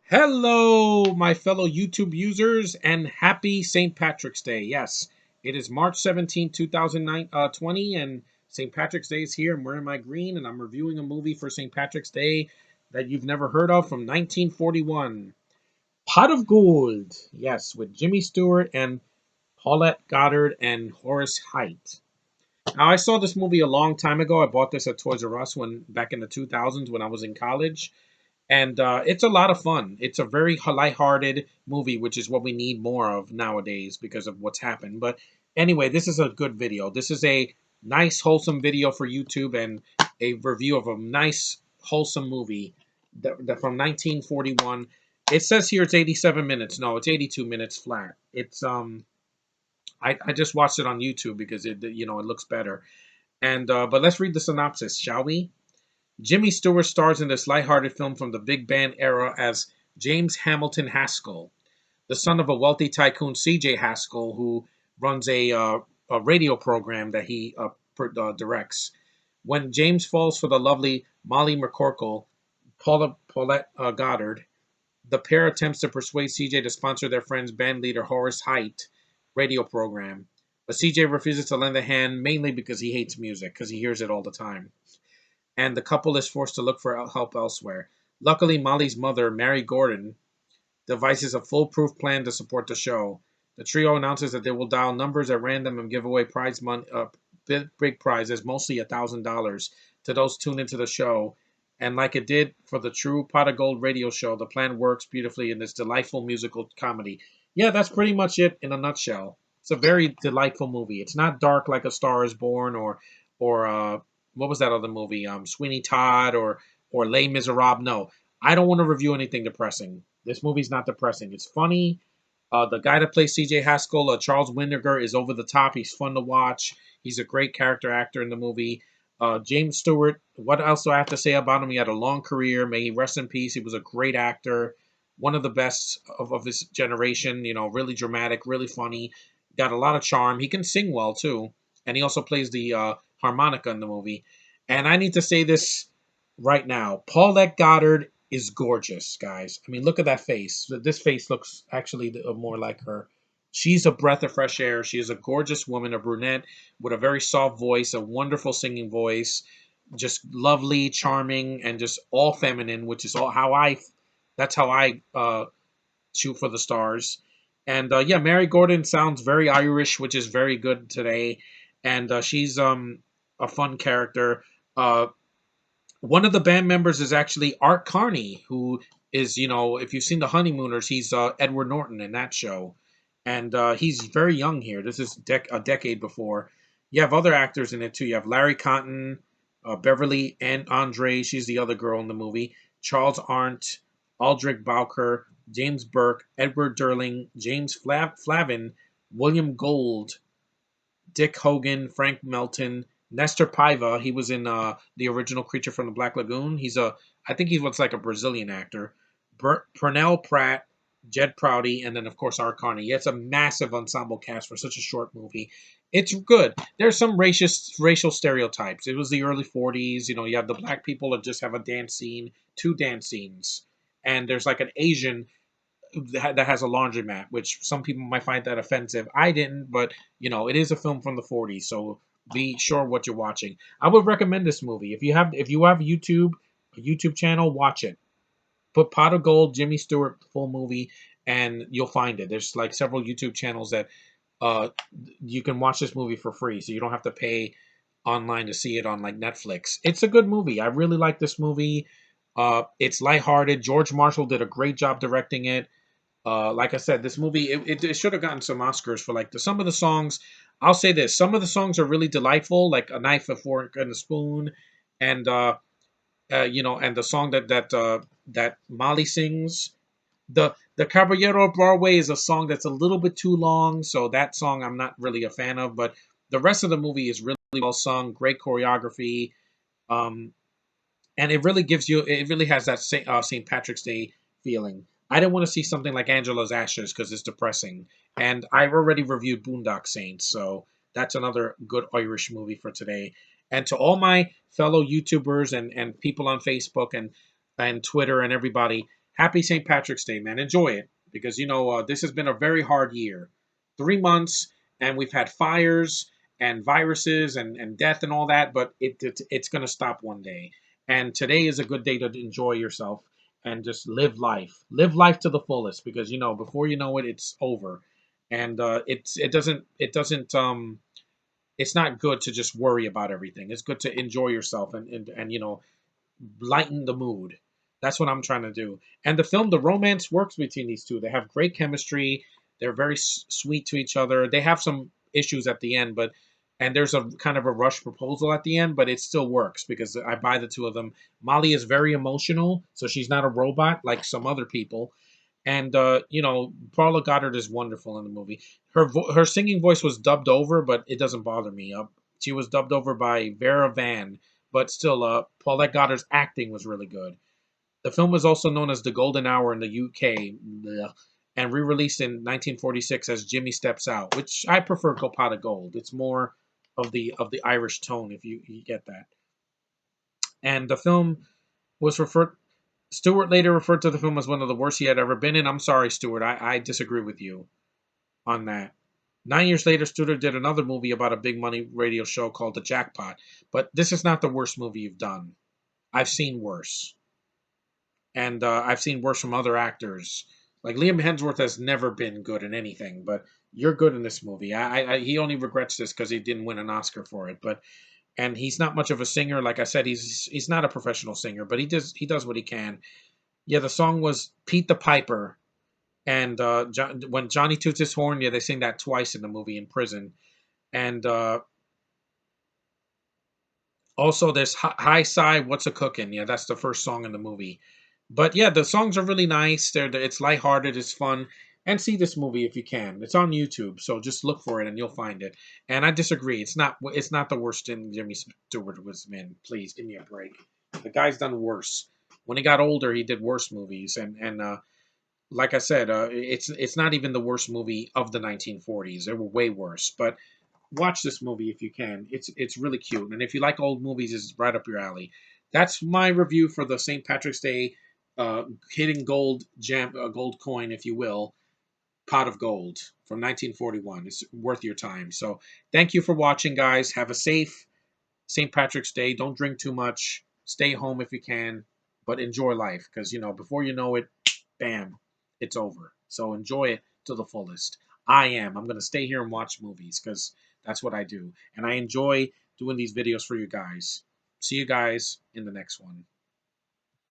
Hello, my fellow YouTube users, and happy St. Patrick's Day. Yes, it is March 17th, 2020, and St. Patrick's Day is here. I'm wearing my green, and I'm reviewing a movie for St. Patrick's Day that you've never heard of from 1941. Pot of Gold. Yes, with Jimmy Stewart and Paulette Goddard and Horace Heidt. Now, I saw this movie a long time ago. I bought this at Toys R Us when back in the 2000s when I was in college, and it's a lot of fun. It's a very lighthearted movie, which is what we need more of nowadays because of what's happened. But anyway, this is a good video. This is a nice, wholesome video for YouTube and a review of a nice, wholesome movie that from 1941. It says here it's 87 minutes. No, it's 82 minutes flat. I just watched it on YouTube because it looks better. And but let's read the synopsis, shall we? Jimmy Stewart stars in this lighthearted film from the big band era as James Hamilton Haskell, the son of a wealthy tycoon C.J. Haskell, who runs a radio program that he directs. When James falls for the lovely Molly McCorkle, Paulette Goddard, the pair attempts to persuade CJ to sponsor their friend's band leader Horace Heidt radio program. But CJ refuses to lend a hand mainly because he hates music, because he hears it all the time, and the couple is forced to look for help elsewhere. Luckily, Molly's mother, Mary Gordon, devises a foolproof plan to support the show. The trio announces that they will dial numbers at random and give away prize money, big prizes, mostly $1,000, to those tuned into the show. And like it did for the True Pot of Gold radio show, the plan works beautifully in this delightful musical comedy. Yeah, that's pretty much it in a nutshell. It's a very delightful movie. It's not dark like A Star Is Born or what was that other movie? Sweeney Todd or Les Miserables. No, I don't want to review anything depressing. This movie's not depressing. It's funny. The guy that plays C.J. Haskell, Charles Windiger, is over the top. He's fun to watch. He's a great character actor in the movie. James Stewart, what else do I have to say about him? He had a long career. May he rest in peace. He was a great actor, one of the best of his generation. Really dramatic, really funny. Got a lot of charm. He can sing well, too. And he also plays the harmonica in the movie. And I need to say this right now. Paulette Goddard is gorgeous, guys. I mean, look at that face. This face looks actually more like her. She's a breath of fresh air. She is a gorgeous woman, a brunette with a very soft voice, a wonderful singing voice, just lovely, charming, and just all feminine, which is all how I. That's how I shoot for the stars. And yeah, Mary Gordon sounds very Irish, which is very good today. And she's a fun character. One of the band members is actually Art Carney, who is, if you've seen The Honeymooners, he's Edward Norton in that show. And he's very young here. This is a decade before. You have other actors in it too. You have Larry Cotton, Beverly and Andre, she's the other girl in the movie, Charles Arndt, Aldrich Bowker, James Burke, Edward Durling, James Flavin, William Gold, Dick Hogan, Frank Melton, Nestor Paiva. He was in the original Creature from the Black Lagoon. I think he looks like a Brazilian actor. Pernell Pratt, Jed Prouty, and then of course Art Carney. Yeah, it's a massive ensemble cast for such a short movie. It's good. There's some racial stereotypes. It was the early 40s. You have the black people that just have a dance scene, two dance scenes, and there's like an Asian that has a laundromat, which some people might find that offensive. I didn't, but it is a film from the 40s, so be sure what you're watching. I would recommend this movie. If you have a YouTube channel, watch it. Put Pot of Gold, Jimmy Stewart full movie, and you'll find it. There's like several YouTube channels that uh you can watch this movie for free, so you don't have to pay online to see it on like Netflix. It's a good movie. I really like this movie. It's lighthearted. George Marshall did a great job directing it. Like I said, this movie it should have gotten some Oscars for like some of the songs. I'll say this: some of the songs are really delightful, like "A Knife, a Fork, and a Spoon," and and the song that Molly sings. The Caballero of Broadway is a song that's a little bit too long, so that song I'm not really a fan of. But the rest of the movie is really well sung, great choreography, um, and it really has that St. Patrick's Day feeling. I didn't want to see something like Angela's Ashes because it's depressing, and I've already reviewed Boondock Saints, so that's another good Irish movie for today. And to all my fellow YouTubers and people on Facebook and Twitter and everybody, Happy St. Patrick's Day, man. Enjoy it because this has been a very hard year. 3 months, and we've had fires and viruses and death and all that, but it's going to stop one day. And today is a good day to enjoy yourself and just live life. Live life to the fullest because before you know it, it's over. And it's not good to just worry about everything. It's good to enjoy yourself and lighten the mood. That's what I'm trying to do. And the romance works between these two. They have great chemistry. They're very sweet to each other. They have some issues at the end, and there's a kind of a rush proposal at the end, but it still works because I buy the two of them. Molly is very emotional, so she's not a robot like some other people. And Paula Goddard is wonderful in the movie. Her singing voice was dubbed over, but it doesn't bother me. She was dubbed over by Vera Van, but still, Paulette Goddard's acting was really good. The film was also known as The Golden Hour in the UK, bleh, and re-released in 1946 as Jimmy Steps Out, which I prefer Pot of Gold. It's more of the Irish tone, if you get that. And the film was referred. Stewart later referred to the film as one of the worst he had ever been in. I'm sorry, Stewart. I disagree with you on that. 9 years later, Stewart did another movie about a big money radio show called The Jackpot. But this is not the worst movie you've done. I've seen worse. And I've seen worse from other actors. Like Liam Hemsworth has never been good in anything, but you're good in this movie. He only regrets this because he didn't win an Oscar for it. But and he's not much of a singer. Like I said, he's not a professional singer, but he does what he can. Yeah, the song was Pete the Piper, and when Johnny toots his horn, yeah, they sing that twice in the movie in prison. And also, there's High Side, What's a Cookin'? Yeah, that's the first song in the movie. But yeah, the songs are really nice. It's lighthearted, it's fun. And see this movie if you can. It's on YouTube, so just look for it and you'll find it. And I disagree. It's not the worst thing Jimmy Stewart was in. Please give me a break. The guy's done worse. When he got older, he did worse movies. And like I said, it's not even the worst movie of the 1940s. They were way worse. But watch this movie if you can. It's really cute, and if you like old movies, it's right up your alley. That's my review for the St. Patrick's Day hitting gold coin, if you will, pot of gold from 1941. It's worth your time. So thank you for watching, guys. Have a safe St. Patrick's Day. Don't drink too much. Stay home if you can, but enjoy life because before you know it, bam, it's over. So enjoy it to the fullest. I am. I'm going to stay here and watch movies because that's what I do. And I enjoy doing these videos for you guys. See you guys in the next one.